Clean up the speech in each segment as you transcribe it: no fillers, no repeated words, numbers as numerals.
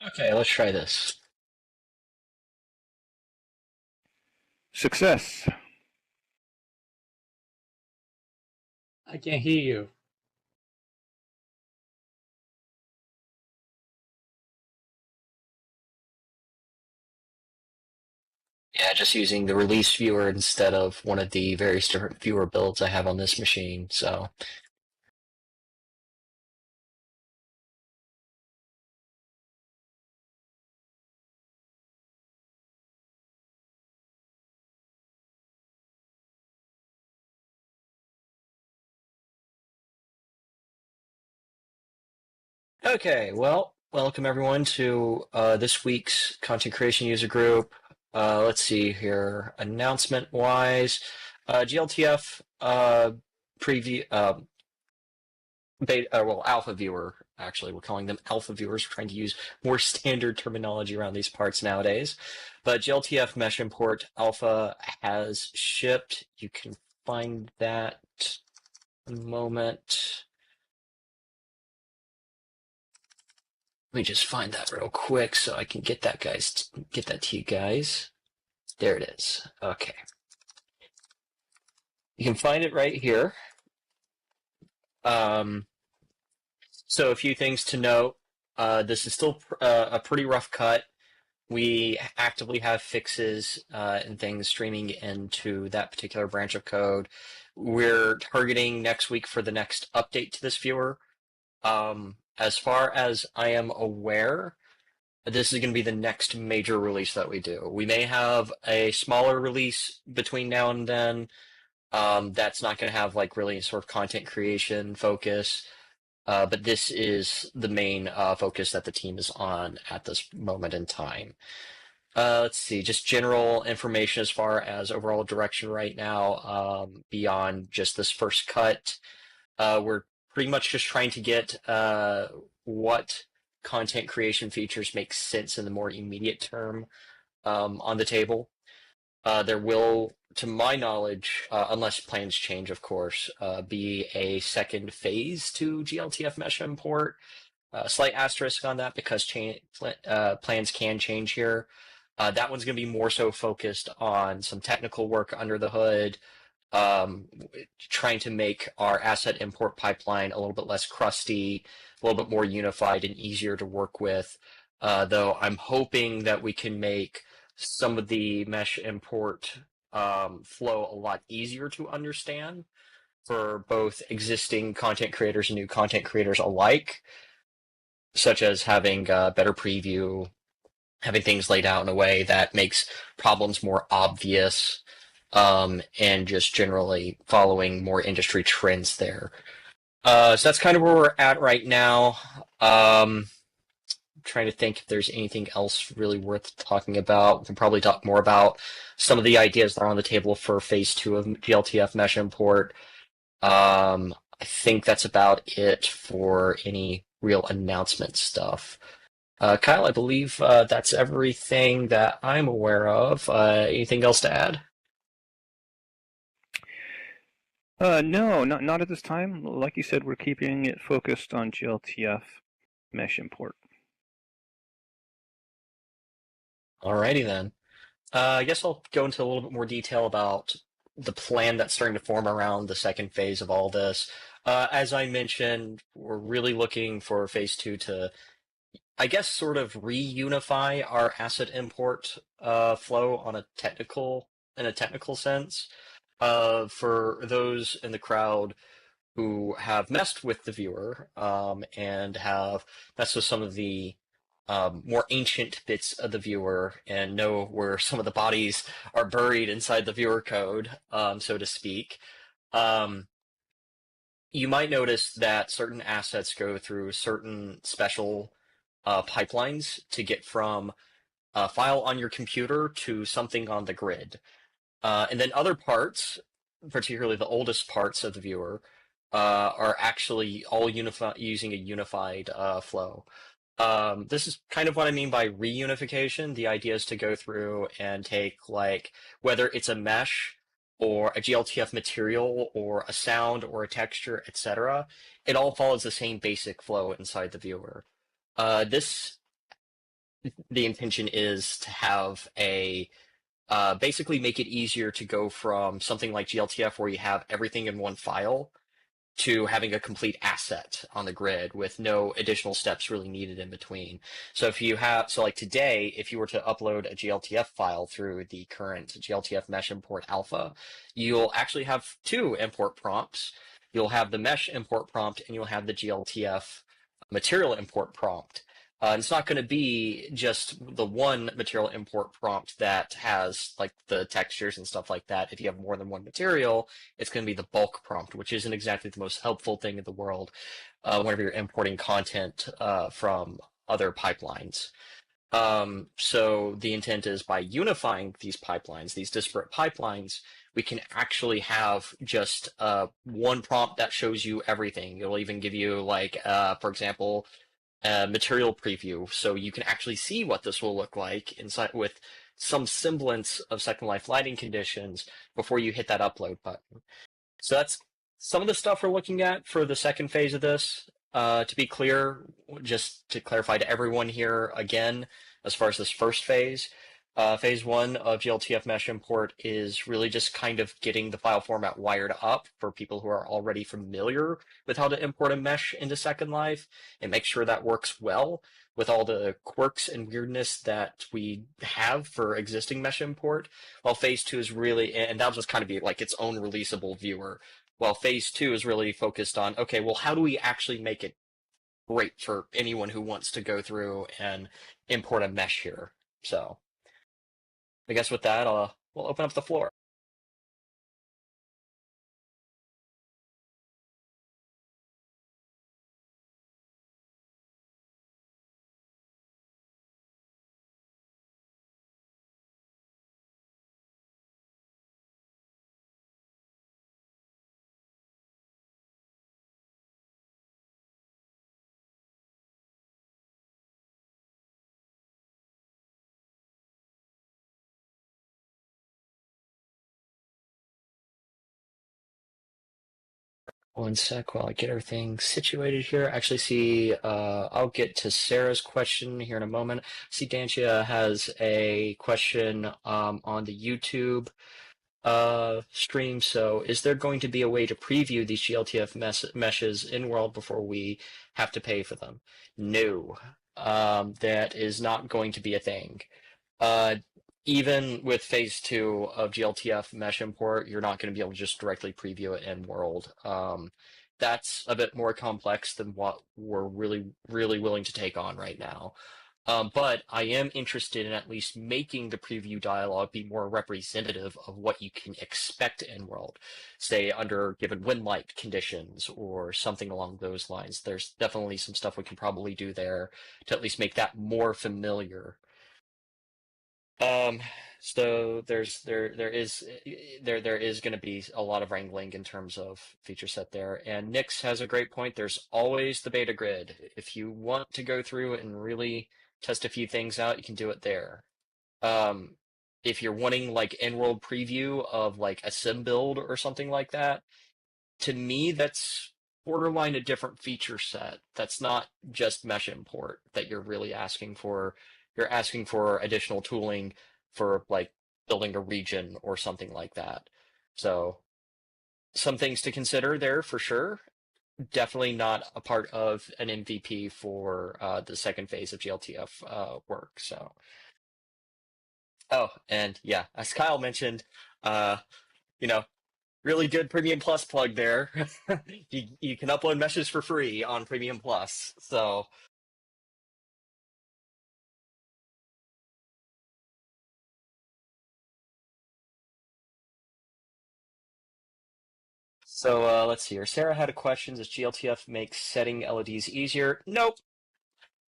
Okay, let's try this. Success. I can't hear you. Yeah, just using the release viewer instead of one of the various different viewer builds I have on this machine. So, okay, well, welcome everyone to this week's content creation user group. Let's see here, announcement wise, GLTF preview, beta, well, alpha viewer. Actually, we're calling them alpha viewers. We're trying to use more standard terminology around these parts nowadays. But GLTF Mesh Import Alpha has shipped. You can find that in a moment. Let me just find that real quick so I can get that to you guys. There it is. Okay. You can find it right here. Um, so a few things to note. This is still a pretty rough cut. We actively have fixes and things streaming into that particular branch of code. We're targeting next week for the next update to this viewer. As far as I am aware, this is going to be the next major release that we do. We may have a smaller release between now and then. That's not going to have like really sort of content creation focus. But this is the main focus that the team is on at this moment in time. Let's see, just general information as far as overall direction right now, beyond just this first cut. We're pretty much just trying to get what content creation features make sense in the more immediate term on the table. There will, to my knowledge, unless plans change, of course, be a second phase to GLTF Mesh Import. Slight asterisk on that because plans can change here. That one's going to be more so focused on some technical work under the hood, um, trying to make our asset import pipeline a little bit less crusty, a little bit more unified and easier to work with. Though I'm hoping that we can make some of the mesh import flow a lot easier to understand for both existing content creators and new content creators alike, such as having better preview, having things laid out in a way that makes problems more obvious, and just generally following more industry trends there. So that's kind of where we're at right now. Trying to think if there's anything else really worth talking about. We can probably talk more about some of the ideas that are on the table for phase two of GLTF Mesh Import. I think that's about it for any real announcement stuff. Kyle, I believe that's everything that I'm aware of. Anything else to add? No, not at this time. Like you said, we're keeping it focused on GLTF mesh import. Alrighty then. I guess I'll go into a little bit more detail about the plan that's starting to form around the second phase of all this. As I mentioned, we're really looking for phase two to, I guess, sort of reunify our asset import flow on in a technical sense. For those in the crowd who have messed with the viewer, and have messed with some of the more ancient bits of the viewer and know where some of the bodies are buried inside the viewer code, so to speak. Um, you might notice that certain assets go through certain special pipelines to get from a file on your computer to something on the grid. And then other parts, particularly the oldest parts of the viewer, are actually all using a unified flow. This is kind of what I mean by reunification. The idea is to go through and take, like, whether it's a mesh or a GLTF material or a sound or a texture, etc. It all follows the same basic flow inside the viewer. This the intention is to have a basically make it easier to go from something like GLTF where you have everything in one file to having a complete asset on the grid with no additional steps really needed in between. So if you have, so like today, if you were to upload a GLTF file through the current GLTF mesh import alpha, you'll actually have two import prompts. You'll have the mesh import prompt and you'll have the GLTF material import prompt. And it's not going to be just the one material import prompt that has like the textures and stuff like that. If you have more than one material, it's going to be the bulk prompt, which isn't exactly the most helpful thing in the world whenever you're importing content from other pipelines. So the intent is by unifying these pipelines, these disparate pipelines, we can actually have just one prompt that shows you everything. It'll even give you like, for example, material preview, so you can actually see what this will look like inside with some semblance of Second Life lighting conditions before you hit that upload button. So that's some of the stuff we're looking at for the second phase of this. To be clear, just to clarify to everyone here again, as far as this first phase, phase one of GLTF mesh import is really just kind of getting the file format wired up for people who are already familiar with how to import a mesh into Second Life and make sure that works well with all the quirks and weirdness that we have for existing mesh import. While phase two is really, and that'll just kind of be like its own releasable viewer, while phase two is really focused on, okay, well, how do we actually make it great for anyone who wants to go through and import a mesh here? So I guess with that, we'll open up the floor. One sec while I get everything situated here. Actually, see, I'll get to Sarah's question here in a moment. See, Dancia has a question on the YouTube stream. So, is there going to be a way to preview these GLTF meshes in world before we have to pay for them? No, that is not going to be a thing. Uh, Even with phase two of GLTF mesh import, you're not going to be able to just directly preview it in world. That's a bit more complex than what we're really willing to take on right now. But I am interested in at least making the preview dialogue be more representative of what you can expect in world, say under given wind light conditions or something along those lines. There's definitely some stuff we can probably do there to at least make that more familiar. Um, so there is going to be a lot of wrangling in terms of feature set there. And Nix has a great point. There's always the beta grid. If you want to go through and really test a few things out, you can do it there. Um, if you're wanting like in-world preview of like a sim build or something like that, to me that's borderline a different feature set. That's not just mesh import that you're really asking for. You're asking for additional tooling for like building a region or something like that. So some things to consider there for sure. Definitely not a part of an MVP for the second phase of GLTF work. So, oh, and yeah, as Kyle mentioned, uh, you know, really good Premium Plus plug there. You can upload meshes for free on Premium Plus. So let's see here. Sarah had a question. Does GLTF make setting LEDs easier? Nope.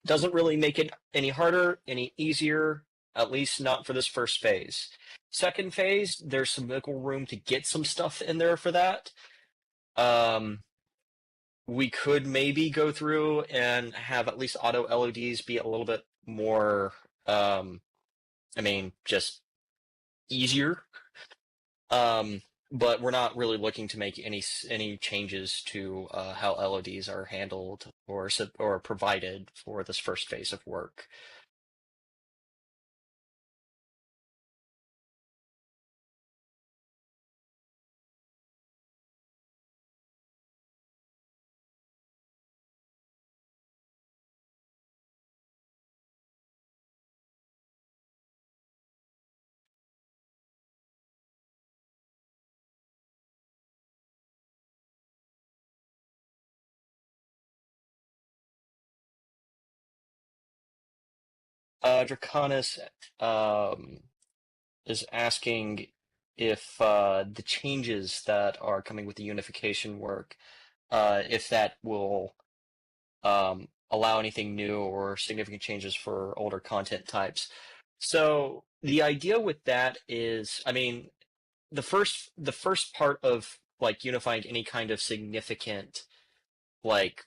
Doesn't really make it any harder, any easier, at least not for this first phase. Second phase, there's some wiggle room to get some stuff in there for that. We could maybe go through and have at least auto LEDs be a little bit more, just easier. But we're not really looking to make any changes to how LEDs are handled or provided for this first phase of work. Draconis um, is asking if the changes that are coming with the unification work, if that will allow anything new or significant changes for older content types. So the idea with that is, I mean, the first part of like unifying any kind of significant like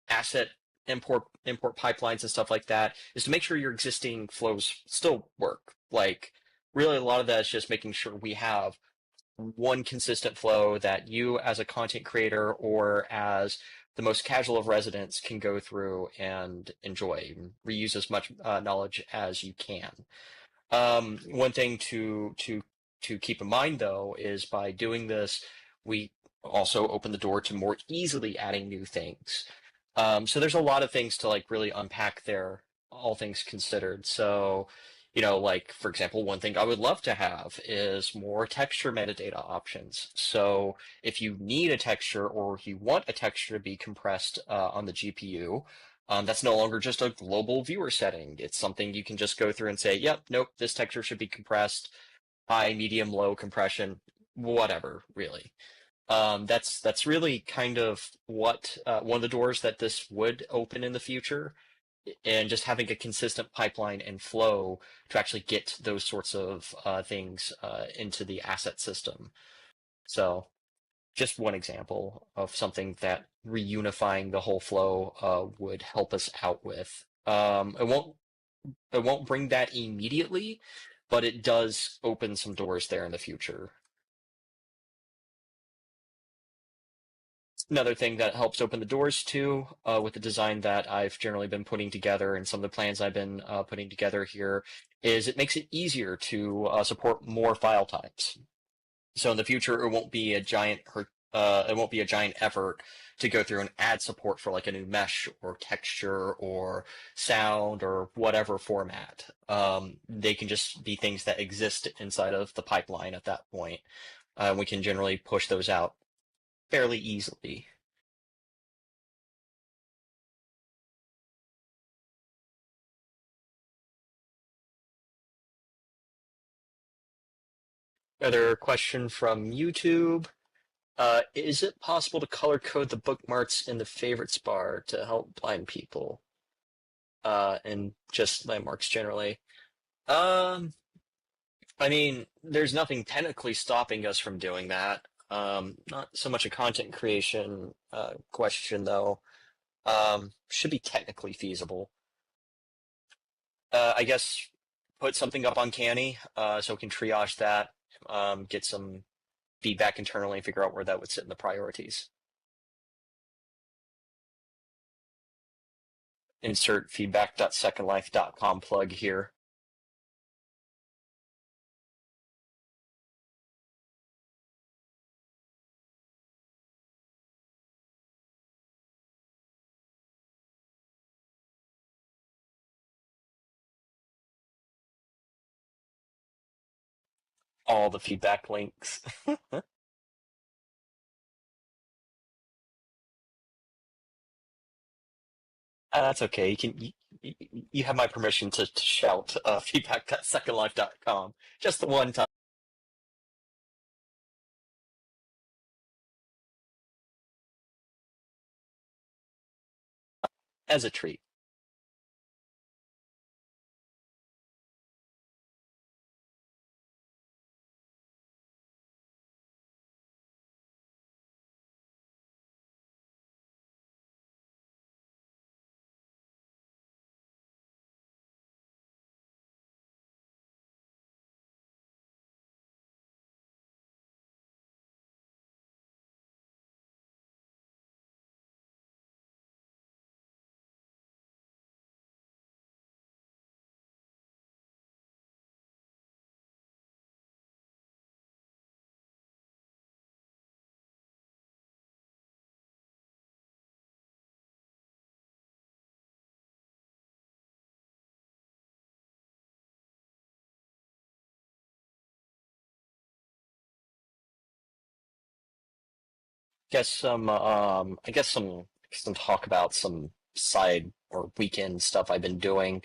asset import pipelines and stuff like that is to make sure your existing flows still work. Like really a lot of that is just making sure we have one consistent flow that you as a content creator or as the most casual of residents can go through and enjoy and reuse as much knowledge as you can. One thing to keep in mind though is by doing this, we also open the door to more easily adding new things. So there's a lot of things to like really unpack there, all things considered. So, like for example, one thing I would love to have is more texture metadata options. So if you need a texture or you want a texture to be compressed on the GPU, that's no longer just a global viewer setting. It's something you can just go through and say, yep, nope, this texture should be compressed, high, medium, low compression, whatever, really. That's really kind of what one of the doors that this would open in the future, and just having a consistent pipeline and flow to actually get those sorts of things into the asset system. So just one example of something that reunifying the whole flow would help us out with. It won't bring that immediately, but it does open some doors there in the future. Another thing that helps open the doors too, with the design that I've generally been putting together and some of the plans I've been putting together here, is it makes it easier to support more file types. So in the future, it won't be a giant effort to go through and add support for like a new mesh or texture or sound or whatever format. They can just be things that exist inside of the pipeline at that point. We can generally push those out fairly easily. Another question from YouTube. Is it possible to color code the bookmarks in the favorites bar to help blind people? And just landmarks generally. Um, I mean, there's nothing technically stopping us from doing that. Not so much a content creation question though. Should be technically feasible. I guess put something up on Canny so we can triage that, get some feedback internally and figure out where that would sit in the priorities. Insert feedback.secondlife.com plug here. All the feedback links. That's okay. You have my permission to shout feedback.secondlife.com just the one time as a treat. I guess some talk about some side or weekend stuff I've been doing.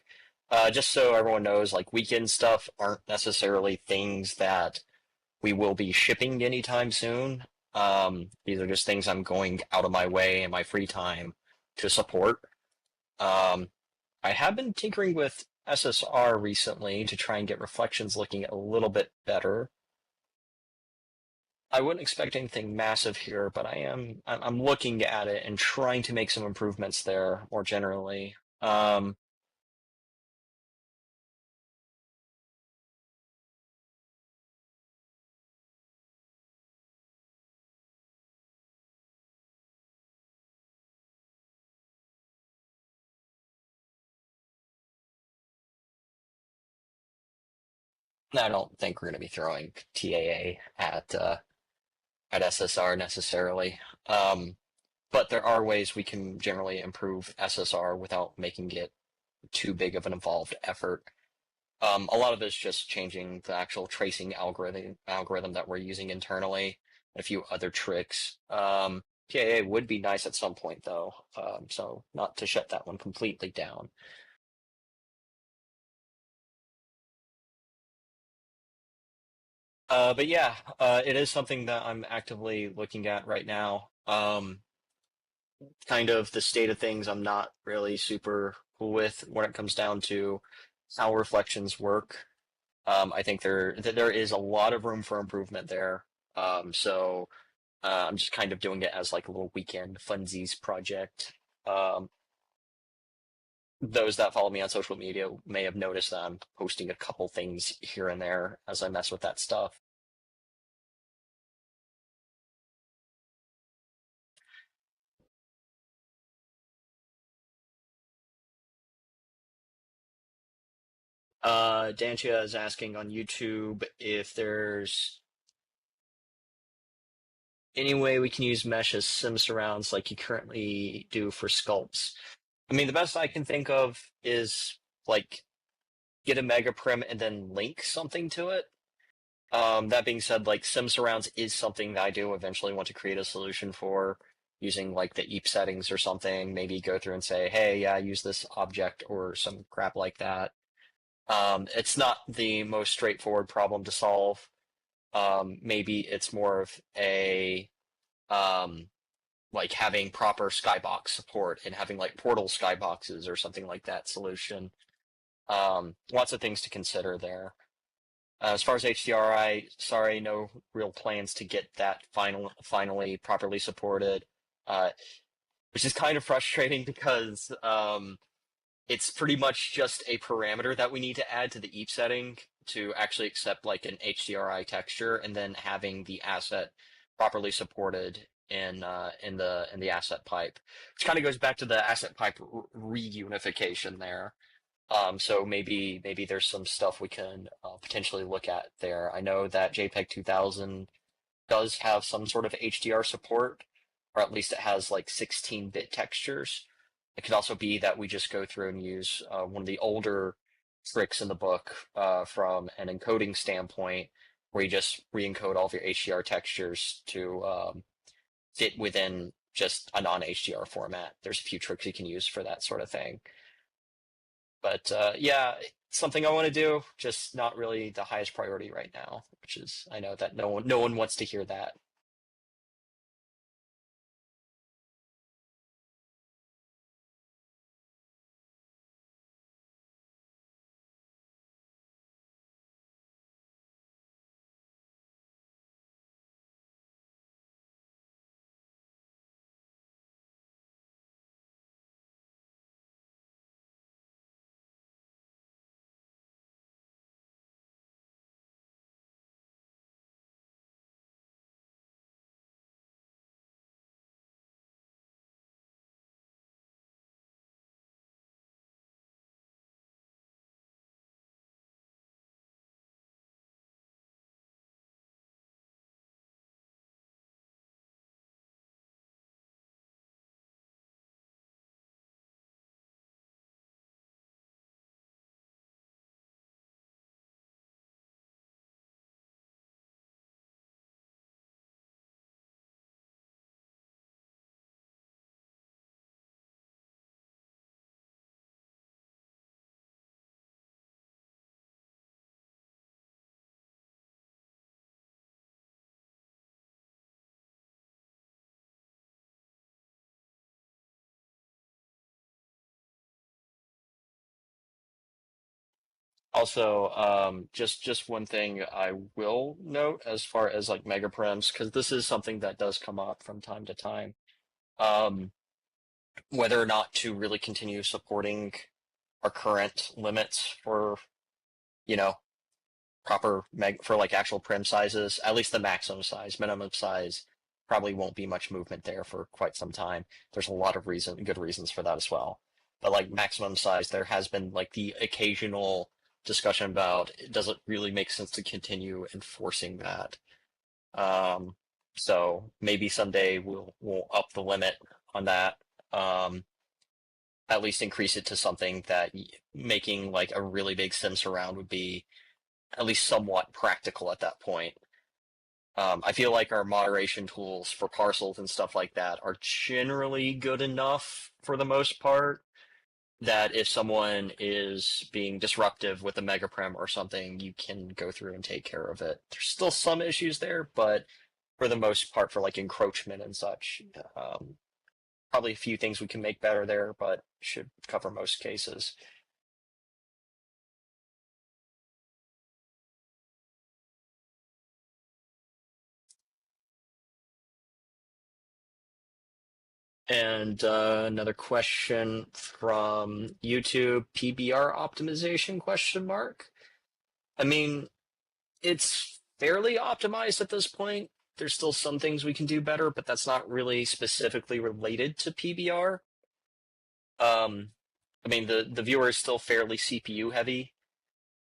Just so everyone knows, like weekend stuff aren't necessarily things that we will be shipping anytime soon. These are just things I'm going out of my way in my free time to support. Um, I have been tinkering with SSR recently to try and get reflections looking a little bit better. I wouldn't expect anything massive here, but I'm looking at it and trying to make some improvements there more generally. I don't think we're going to be throwing TAA at SSR necessarily. But there are ways we can generally improve SSR without making it too big of an involved effort. A lot of it is just changing the actual tracing algorithm that we're using internally, and a few other tricks. TAA would be nice at some point though, so not to shut that one completely down. But yeah, it is something that I'm actively looking at right now. Kind of the state of things I'm not really super cool with when it comes down to how reflections work. I think there is a lot of room for improvement there. So I'm just kind of doing it as like a little weekend funsies project. Um, those that follow me on social media may have noticed that I'm posting a couple things here and there as I mess with that stuff. Dantia is asking on YouTube if there's any way we can use mesh as sim surrounds like you currently do for sculpts. I mean, the best I can think of is like get a mega prim and then link something to it. That being said, like sim surrounds is something that I do eventually want to create a solution for using like the EEP settings or something. Maybe go through and say, hey, yeah, use this object or some crap like that. It's not the most straightforward problem to solve. Maybe it's more of a um, like having proper skybox support and having like portal skyboxes or something like that solution. Lots of things to consider there. As far as HDRI, sorry, no real plans to get that finally properly supported, uh, which is kind of frustrating because it's pretty much just a parameter that we need to add to the EEP setting to actually accept like an HDRI texture, and then having the asset properly supported in the asset pipe, which kind of goes back to the asset pipe reunification there. So maybe there's some stuff we can potentially look at there. I know that JPEG 2000 does have some sort of HDR support, or at least it has like 16-bit textures. It could also be that we just go through and use one of the older tricks in the book from an encoding standpoint, where you just re-encode all of your HDR textures to fit within just a non-HDR format. There's a few tricks you can use for that sort of thing. But yeah, something I want to do, just not really the highest priority right now, which is I know that no one wants to hear that. Also, just one thing I will note as far as like mega prims, because this is something that does come up from time to time. Um, Whether or not to really continue supporting our current limits for, you know, proper meg for like actual prim sizes, at least the maximum size, minimum size, probably won't be much movement there for quite some time. There's a lot of good reasons for that as well. But like maximum size, there has been like the occasional discussion about does it really make sense to continue enforcing that. Um, so maybe someday we'll up the limit on that. Um, at least increase it to something that making like a really big sim surround would be at least somewhat practical at that point. I feel like our moderation tools for parcels and stuff like that are generally good enough for the most part. That if someone is being disruptive with a megaprem or something, you can go through and take care of it. There's still some issues there, but for the most part, for like encroachment and such, probably a few things we can make better there, but should cover most cases. And another question from YouTube, PBR optimization question mark. I mean, it's fairly optimized at this point. There's still some things we can do better, but that's not really specifically related to PBR. Um, I mean, the viewer is still fairly CPU heavy.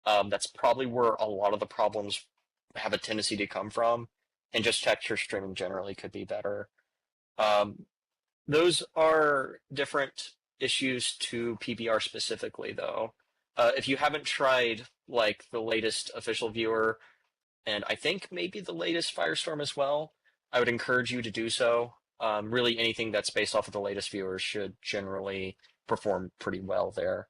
That's probably where a lot of the problems have a tendency to come from, and just texture streaming generally could be better. Um, Those are different issues to PBR specifically, though. If you haven't tried like the latest official viewer, and I think maybe the latest Firestorm as well, I would encourage you to do so. Really, anything that's based off of the latest viewers should generally perform pretty well there.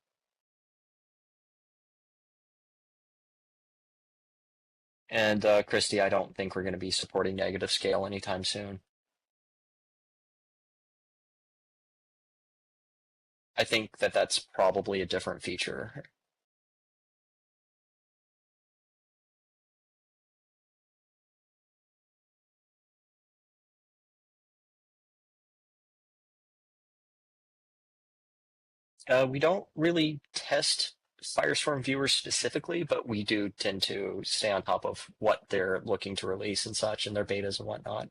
And Christy, I don't think we're going to be supporting negative scale anytime soon. I think that that's probably a different feature. We don't really test Firestorm viewers specifically, but we do tend to stay on top of what they're looking to release and such, and their betas and whatnot.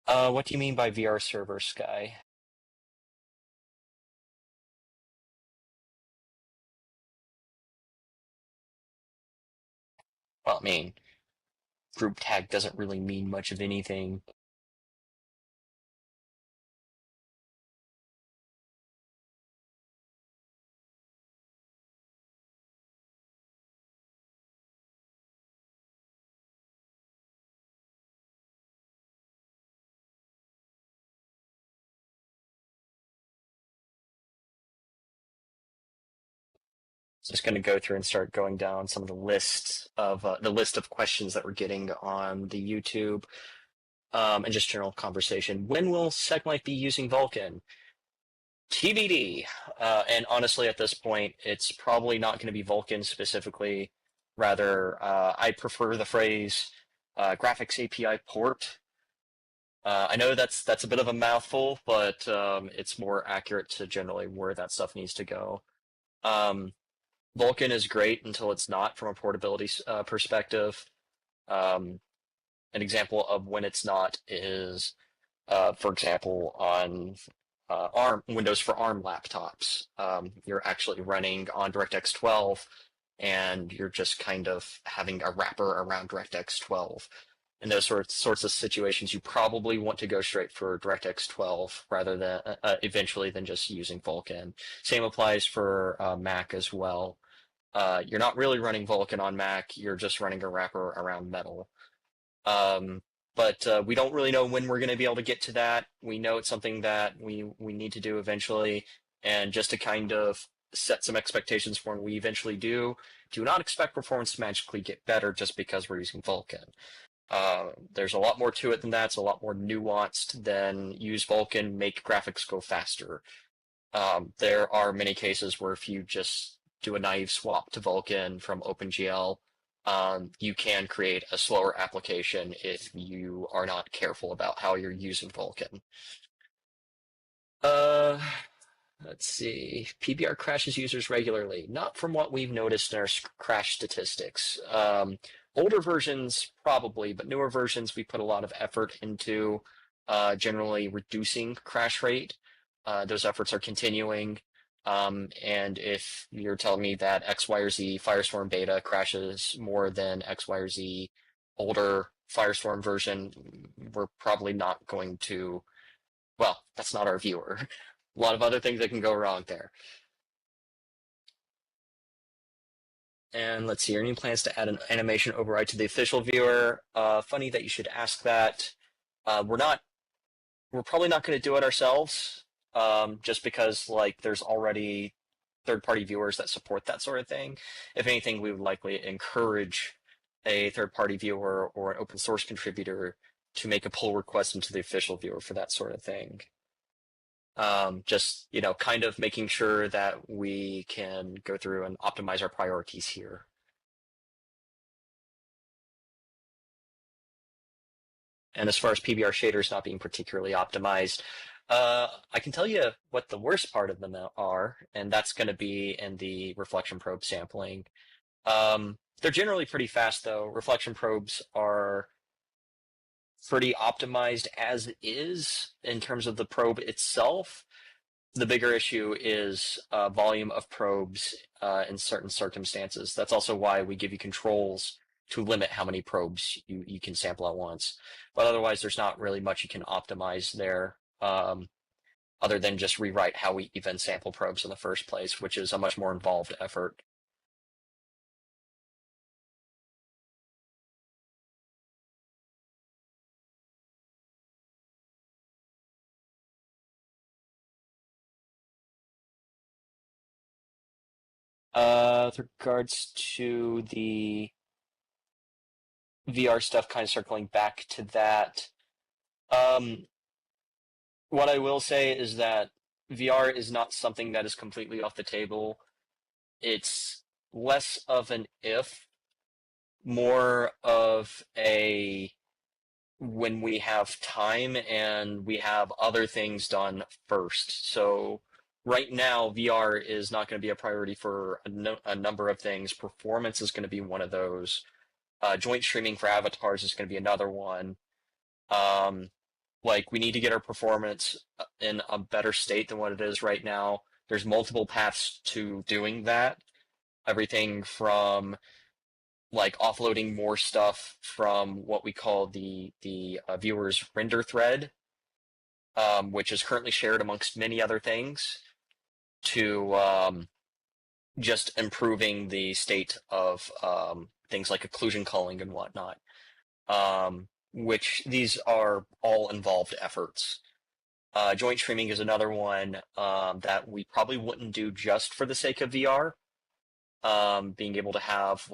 What do you mean by VR server, Sky? Well, I mean, group tag doesn't really mean much of anything. Just going to go through and start going down some of the list of questions that we're getting on the YouTube, and just general conversation. When will Segmite be using Vulkan? TBD. And honestly, at this point, it's probably not going to be Vulkan specifically. Rather, I prefer the phrase graphics API port. I know that's a bit of a mouthful, but it's more accurate to generally where that stuff needs to go. Um, Vulkan is great until it's not from a portability perspective. Um, an example of when it's not is, for example, on ARM Windows for ARM laptops. You're actually running on DirectX 12, and you're just kind of having a wrapper around DirectX 12. In those sorts of situations, you probably want to go straight for DirectX 12 rather than eventually than just using Vulkan. Same applies for Mac as well. You're not really running Vulkan on Mac, you're just running a wrapper around Metal. Um, but we don't really know when we're going to be able to get to that. We know it's something that we need to do eventually. And just to kind of set some expectations for when we eventually do. Do not expect performance to magically get better just because we're using Vulkan. There's a lot more to it than that. It's a lot more nuanced than use Vulkan, make graphics go faster. There are many cases where if you just do a naive swap to Vulkan from OpenGL, you can create a slower application if you are not careful about how you're using Vulkan. Let's see. PBR crashes users regularly. Not from what we've noticed in our crash statistics. Older versions, probably, but newer versions, we put a lot of effort into generally reducing crash rate. Those efforts are continuing. And if you're telling me that X, Y, or Z Firestorm beta crashes more than X, Y, or Z older Firestorm version, we're probably not going to. Well, that's not our viewer. A lot of other things that can go wrong there. And let's see, any plans to add an animation override to the official viewer? Funny that you should ask that. We're probably not going to do it ourselves, just because like there's already third-party viewers that support that sort of thing. If anything, we would likely encourage a third-party viewer or an open source contributor to make a pull request into the official viewer for that sort of thing. Just, kind of making sure that we can go through and optimize our priorities here. And as far as PBR shaders not being particularly optimized, I can tell you what the worst part of them are, and that's going to be in the reflection probe sampling. They're generally pretty fast, though. Reflection probes are pretty optimized as is in terms of the probe itself. The bigger issue is volume of probes in certain circumstances. That's also why we give you controls to limit how many probes you can sample at once. But otherwise, there's not really much you can optimize there other than just rewrite how we even sample probes in the first place, which is a much more involved effort. With regards to the VR stuff, kind of circling back to that, what I will say is that VR is not something that is completely off the table. It's less of an if, more of a when we have time and we have other things done first. So right now, VR is not going to be a priority for a number of things. Performance is going to be one of those. Joint streaming for avatars is going to be another one. We need to get our performance in a better state than what it is right now. There's multiple paths to doing that. Everything from offloading more stuff from what we call the viewer's render thread, which is currently shared amongst many other things, to just improving the state of things like occlusion culling and whatnot, which these are all involved efforts. Joint streaming is another one that we probably wouldn't do just for the sake of VR. Being able to have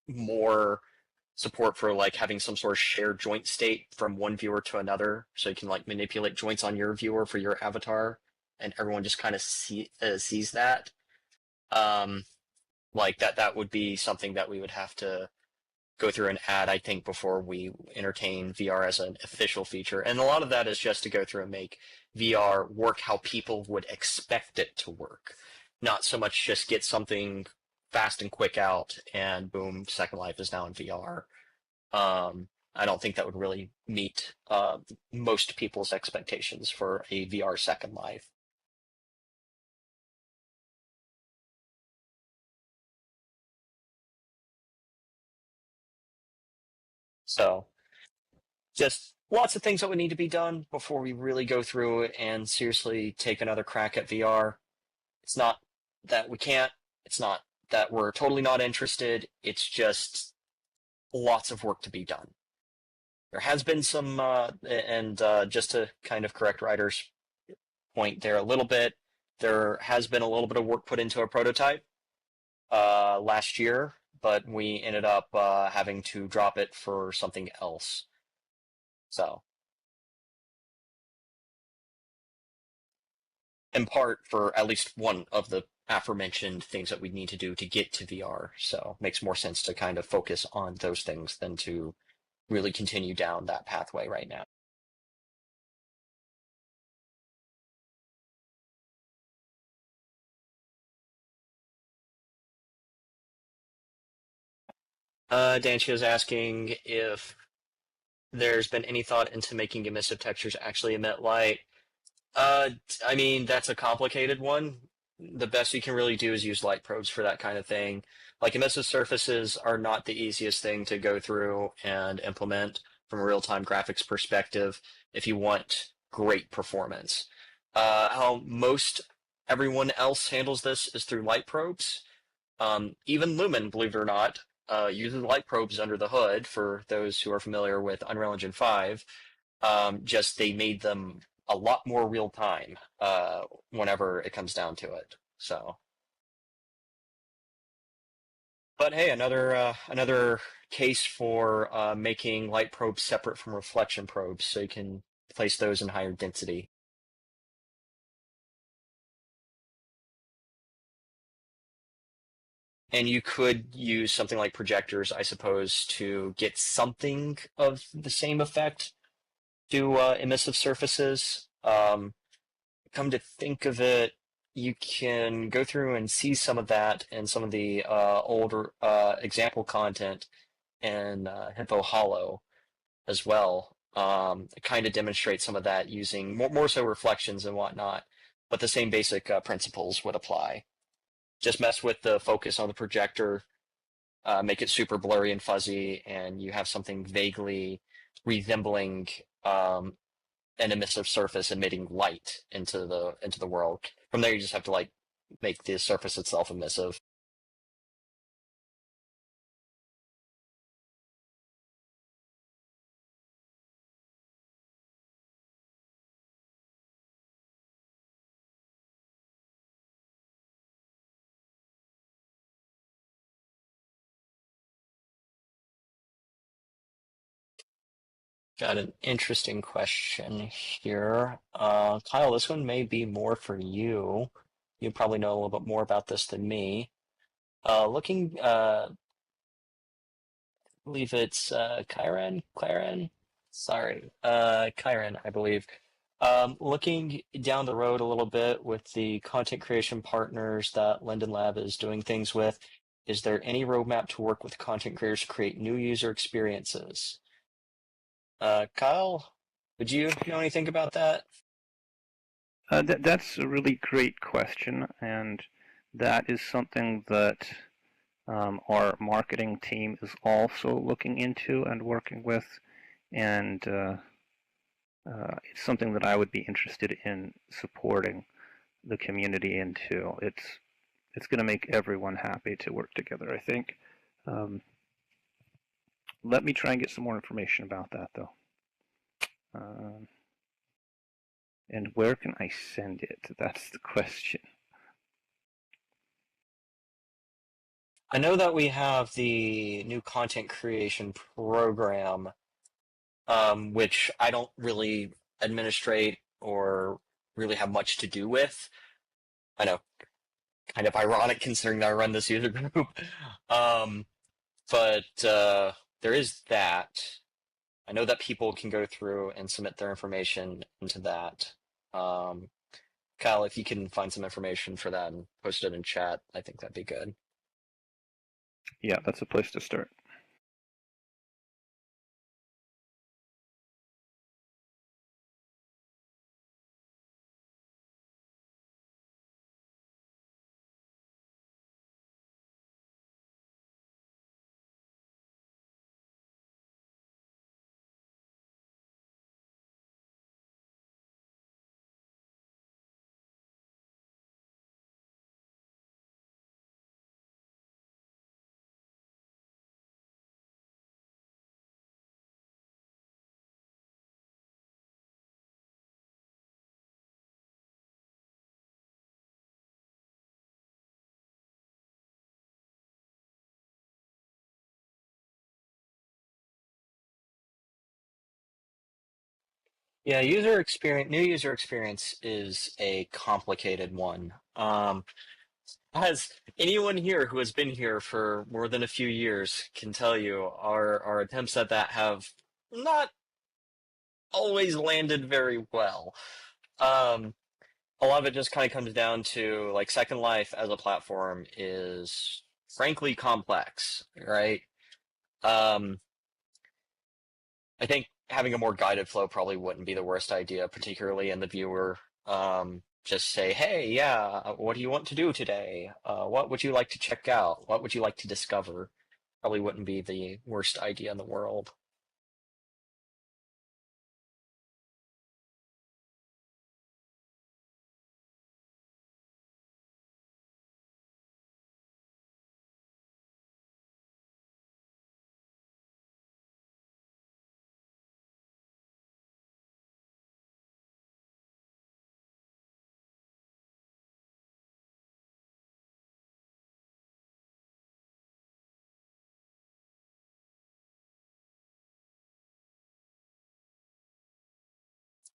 more support for having some sort of shared joint state from one viewer to another, so you can manipulate joints on your viewer for your avatar, and everyone just kind of sees that. That would be something that we would have to go through and add, I think, before we entertain VR as an official feature. And a lot of that is just to go through and make VR work how people would expect it to work. Not so much just get something fast and quick out and boom, Second Life is now in VR. I don't think that would really meet most people's expectations for a VR Second Life. So, just lots of things that would need to be done before we really go through it and seriously take another crack at VR. It's not that we can't, it's not that we're totally not interested, it's just lots of work to be done. There has been some, just to kind of correct Ryder's point there a little bit, There has been a little bit of work put into a prototype last year, but we ended up having to drop it for something else. So, in part for at least one of the aforementioned things that we need to do to get to VR. So, makes more sense to kind of focus on those things than to really continue down that pathway right now. Danchi is asking if there's been any thought into making emissive textures actually emit light. Uh, I mean, that's a complicated one. The best you can really do is use light probes for that kind of thing. Like emissive surfaces are not the easiest thing to go through and implement from a real-time graphics perspective if you want great performance. How most everyone else handles this is through light probes. Even Lumen, believe it or not, uses light probes under the hood for those who are familiar with Unreal Engine 5. Just they made them a lot more real time whenever it comes down to it. So, but hey, another case for making light probes separate from reflection probes, so you can place those in higher density. And you could use something like projectors, I suppose, to get something of the same effect to emissive surfaces. Come to think of it, you can go through and see some of that in some of the older example content in Hippo Hollow as well. It kind of demonstrates some of that using more so reflections and whatnot, but the same basic principles would apply. Just mess with the focus on the projector, make it super blurry and fuzzy, and you have something vaguely resembling an emissive surface emitting light into the world. From there, you just have to like make the surface itself emissive. Got an interesting question here. Kyle, this one may be more for you. You probably know a little bit more about this than me. Looking, I believe it's Kyran? Sorry, Kyran, I believe. Looking down the road a little bit with the content creation partners that Linden Lab is doing things with, is there any roadmap to work with content creators to create new user experiences? Kyle, would you know anything about that? That's a really great question, and that is something that our marketing team is also looking into and working with, and it's something that I would be interested in supporting the community into. It's going to make everyone happy to work together, I think. Um, Let me try and get some more information about that, though. And where can I send it? That's the question. I know that we have the new content creation program, which I don't really administrate or really have much to do with. I know, kind of ironic considering that I run this user group. Um, but there is that. I know that people can go through and submit their information into that. Um, Kyle, if you can find some information for that and post it in chat, I think that'd be good. Yeah, that's a place to start. Yeah, user experience, new user experience is a complicated one. As anyone here who has been here for more than a few years can tell you, our attempts at that have not always landed very well. Um, a lot of it just kind of comes down to like Second Life as a platform is frankly complex, right? Um, I think having a more guided flow probably wouldn't be the worst idea, particularly in the viewer. Just say, hey, yeah, what do you want to do today? What would you like to check out? What would you like to discover? Probably wouldn't be the worst idea in the world.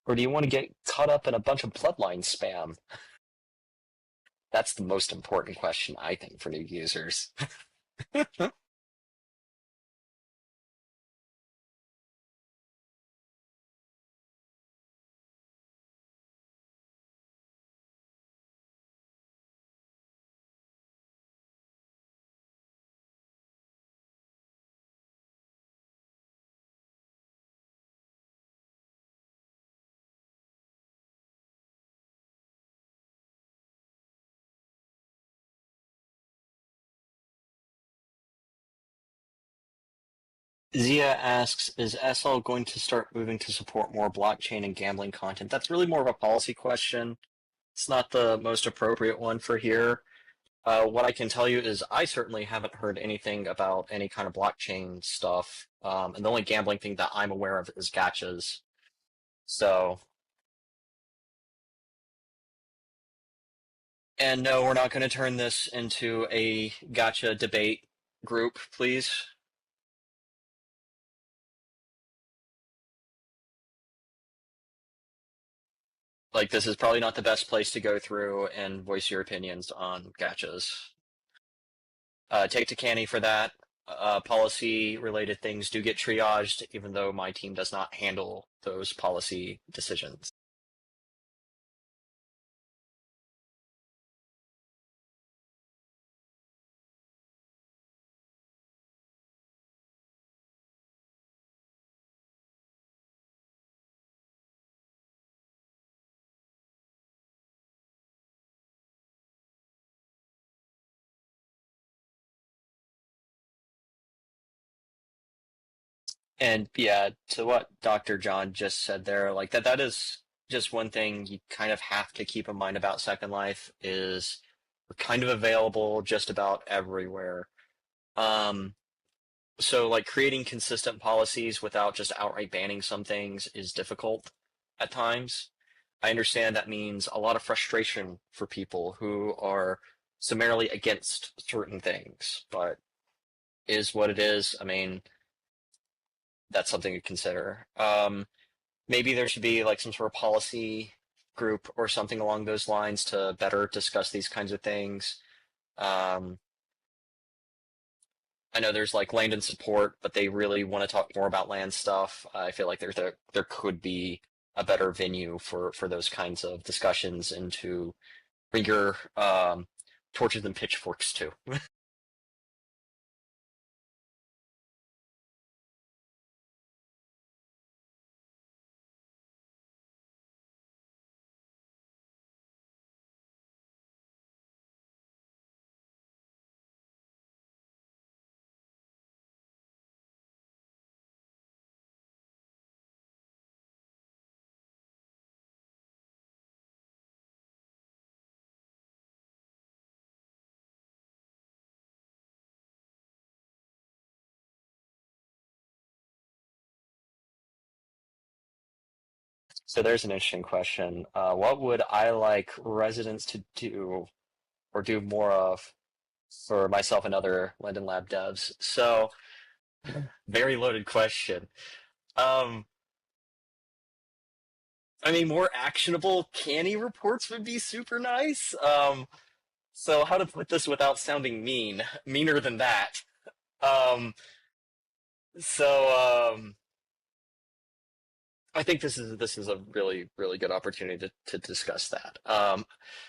Or do you want to get caught up in a bunch of bloodline spam? That's the most important question, I think, for new users. Zia asks, is SL going to start moving to support more blockchain and gambling content? That's really more of a policy question. It's not the most appropriate one for here. What I can tell you is I certainly haven't heard anything about any kind of blockchain stuff. And the only gambling thing that I'm aware of is gachas. So, and no, we're not going to turn this into a gacha debate group, please. Like, this is probably not the best place to go through and voice your opinions on gachas. Take to Canny for that. Policy related things do get triaged, even though my team does not handle those policy decisions. And yeah, to what Dr. John just said there, like that is just one thing you kind of have to keep in mind about Second Life is we're kind of available just about everywhere. Um, so like creating consistent policies without just outright banning some things is difficult at times. I understand that means a lot of frustration for people who are summarily against certain things, but is what it is. I mean, that's something to consider. Maybe there should be like some sort of policy group or something along those lines to better discuss these kinds of things. Um, I know there's like land and support, but they really want to talk more about land stuff. I feel like there could be a better venue for those kinds of discussions and to bring your torches and pitchforks too. So there's an interesting question. What would I like residents to do or do more of for myself and other Linden Lab devs? So very loaded question. Um, I mean, more actionable canny reports would be super nice. So how to put this without sounding mean? Meaner than that. Um, so I think this is a really good opportunity to discuss that.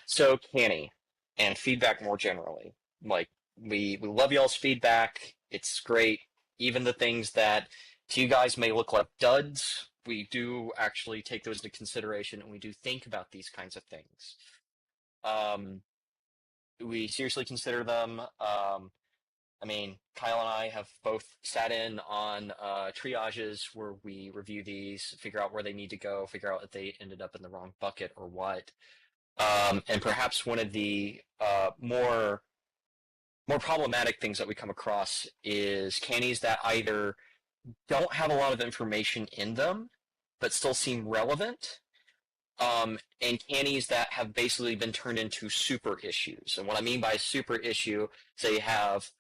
So canny and feedback more generally. Like we love y'all's feedback. It's great. Even the things that to you guys may look like duds, we do actually take those into consideration and we do think about these kinds of things. Um, we seriously consider them. I mean, Kyle and I have both sat in on triages where we review these, figure out where they need to go, figure out if they ended up in the wrong bucket or what. And perhaps one of the more problematic things that we come across is cannies that either don't have a lot of information in them, but still seem relevant, and cannies that have basically been turned into super issues. And what I mean by super issue is they have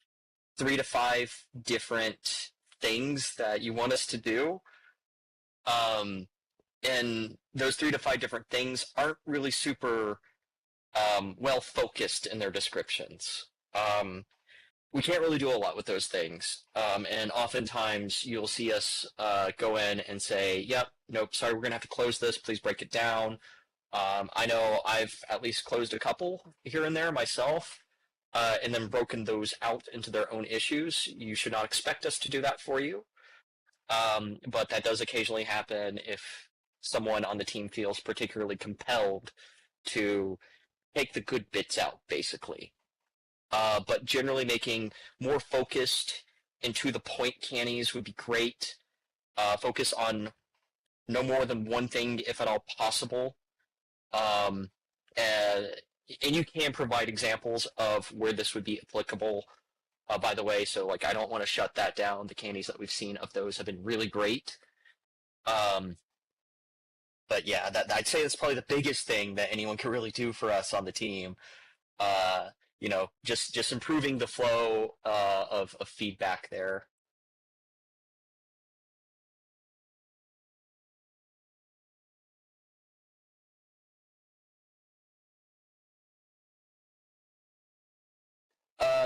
3 to 5 different things that you want us to do. Um, and those 3 to 5 different things aren't really super well focused in their descriptions. We can't really do a lot with those things. And oftentimes you'll see us go in and say, yep, nope, sorry, we're going to have to close this. Please break it down. I know I've at least closed a couple here and there myself, and then broken those out into their own issues. You should not expect us to do that for you. But that does occasionally happen if someone on the team feels particularly compelled to take the good bits out, basically. But generally making more focused and to the point cannies would be great. Focus on no more than one thing, if at all possible. Um, and, and you can provide examples of where this would be applicable, by the way. So, like, I don't want to shut that down. The candies that we've seen of those have been really great. Um, but yeah, I'd say that's probably the biggest thing that anyone can really do for us on the team. Uh, just improving the flow of feedback there.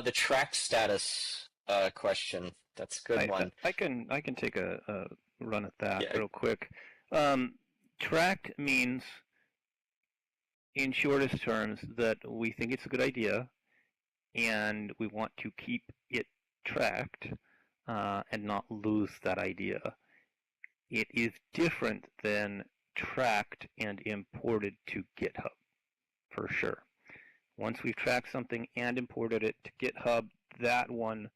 The track status question. That's a good one. I can take a run at that Yeah. real quick. Tracked means, in shortest terms, that we think it's a good idea and we want to keep it tracked and not lose that idea. It is different than tracked and imported to GitHub, for sure. Once we've tracked something and imported it to GitHub, that one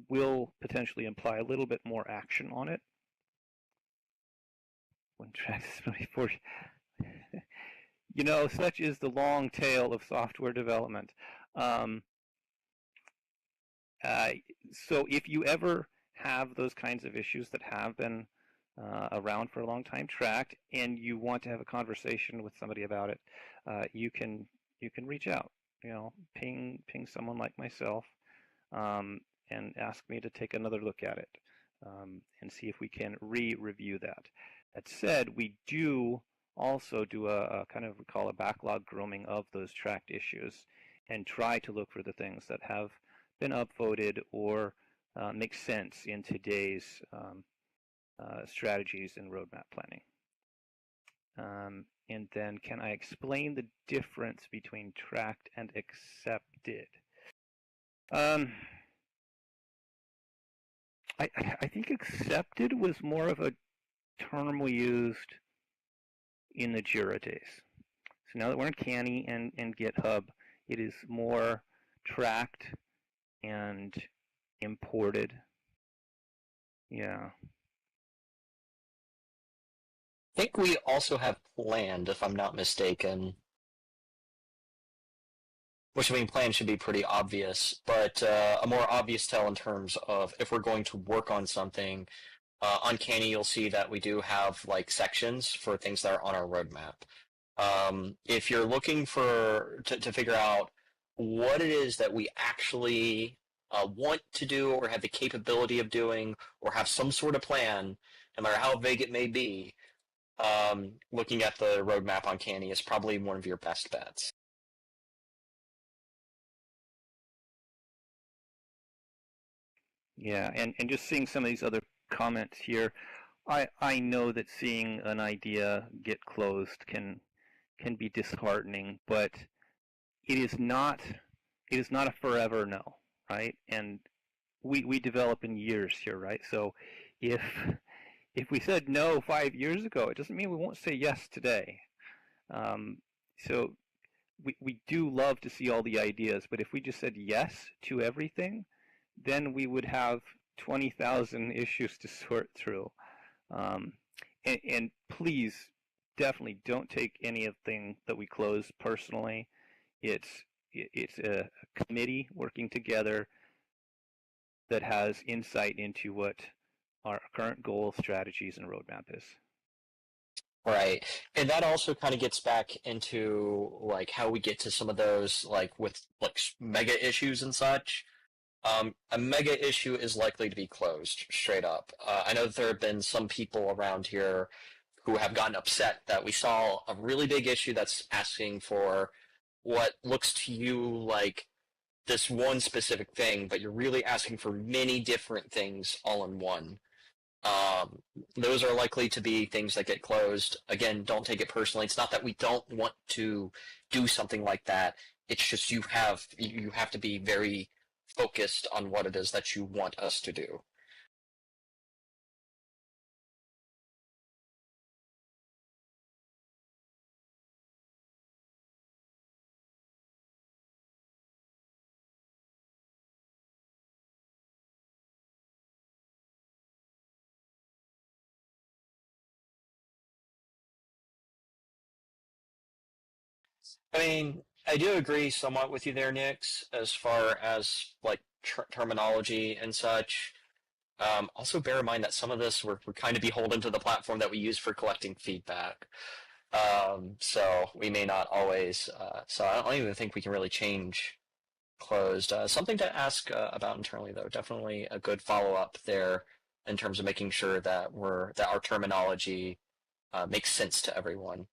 will potentially imply a little bit more action on it. When tracked before, such is the long tail of software development. So if you ever have those kinds of issues that have been around for a long time, tracked, and you want to have a conversation with somebody about it, you can reach out. Ping someone like myself, and ask me to take another look at it, and see if we can review that. That said, we do also do a kind of, we call a backlog grooming of those tracked issues, and try to look for the things that have been upvoted or make sense in today's strategies and roadmap planning. And then, can I explain the difference between tracked and accepted? I think accepted was more of a term we used in the Jira days. So now that we're in Canny and GitHub, it is more tracked and imported. Yeah. I think we also have planned, if I'm not mistaken. Which, I mean, plan should be pretty obvious, but a more obvious tell in terms of if we're going to work on something. On Canny, you'll see that we do have like sections for things that are on our roadmap. If you're looking to figure out what it is that we actually want to do or have the capability of doing or have some sort of plan, no matter how vague it may be, looking at the roadmap on Canny is probably one of your best bets. Yeah, and just seeing some of these other comments here, I know that seeing an idea get closed can be disheartening, but it is not a forever no, right? And we develop in years here, right? So if we said no 5 years ago, it doesn't mean we won't say yes today. Um, so we do love to see all the ideas, but if we just said yes to everything, then we would have 20,000 issues to sort through. Um, and please, definitely don't take anything that we close personally. It's a committee working together that has insight into what our current goal, strategies, and roadmap is. Right. And that also kind of gets back into like how we get to some of those like with like mega issues and such. A mega issue is likely to be closed straight up. I know that there have been some people around here who have gotten upset that we saw a really big issue that's asking for what looks to you like this one specific thing, but you're really asking for many different things all in one. Um, those are likely to be things that get closed. Again, don't take it personally. It's not that we don't want to do something like that. It's just you have to be very focused on what it is that you want us to do. I mean, I do agree somewhat with you there, Nix, as far as like terminology and such. Also, bear in mind that some of this we're kind of beholden to the platform that we use for collecting feedback. So we may not always. So I don't even think we can really change closed. Something to ask about internally, though. Definitely a good follow up there in terms of making sure that our terminology makes sense to everyone.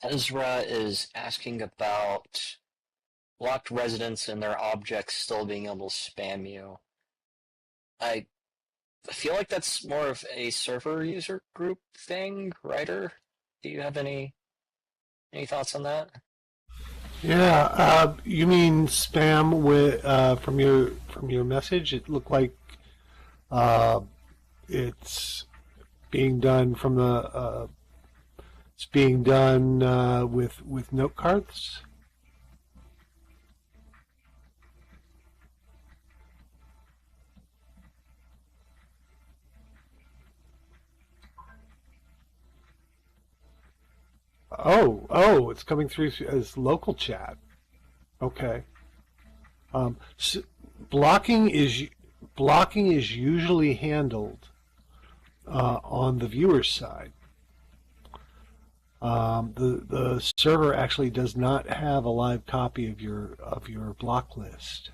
Ezra is asking about locked residents and their objects still being able to spam you. I feel like that's more of a server user group thing, Ryder. Do you have any thoughts on that? Yeah, you mean spam with from your message? It looked like uh, it's being done from the it's being done with note cards. Oh, it's coming through as local chat. Okay. So blocking is blocking is usually handled on the viewer's side. The server actually does not have a live copy of your block list.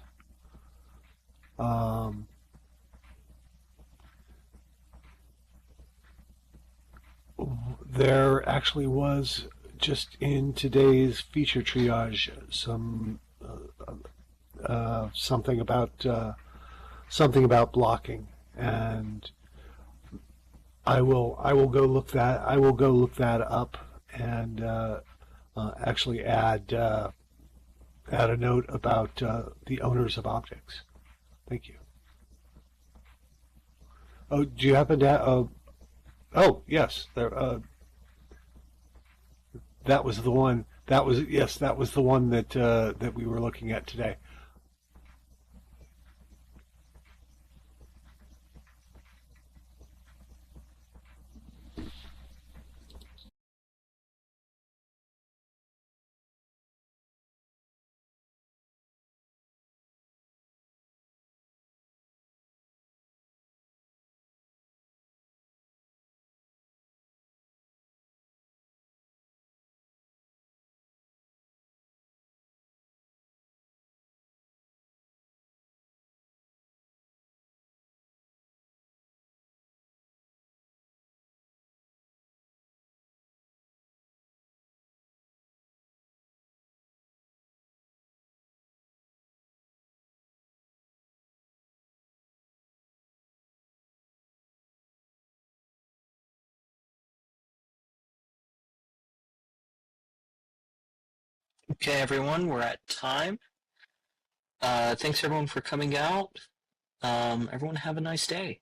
There actually was just in today's feature triage something about blocking, and I will go look that up and actually add a note about the owners of objects. Thank you. Oh, do you happen to? Oh, yes. That was the one. That was the one that we were looking at today. Okay, everyone, we're at time. Thanks everyone for coming out. Everyone have a nice day.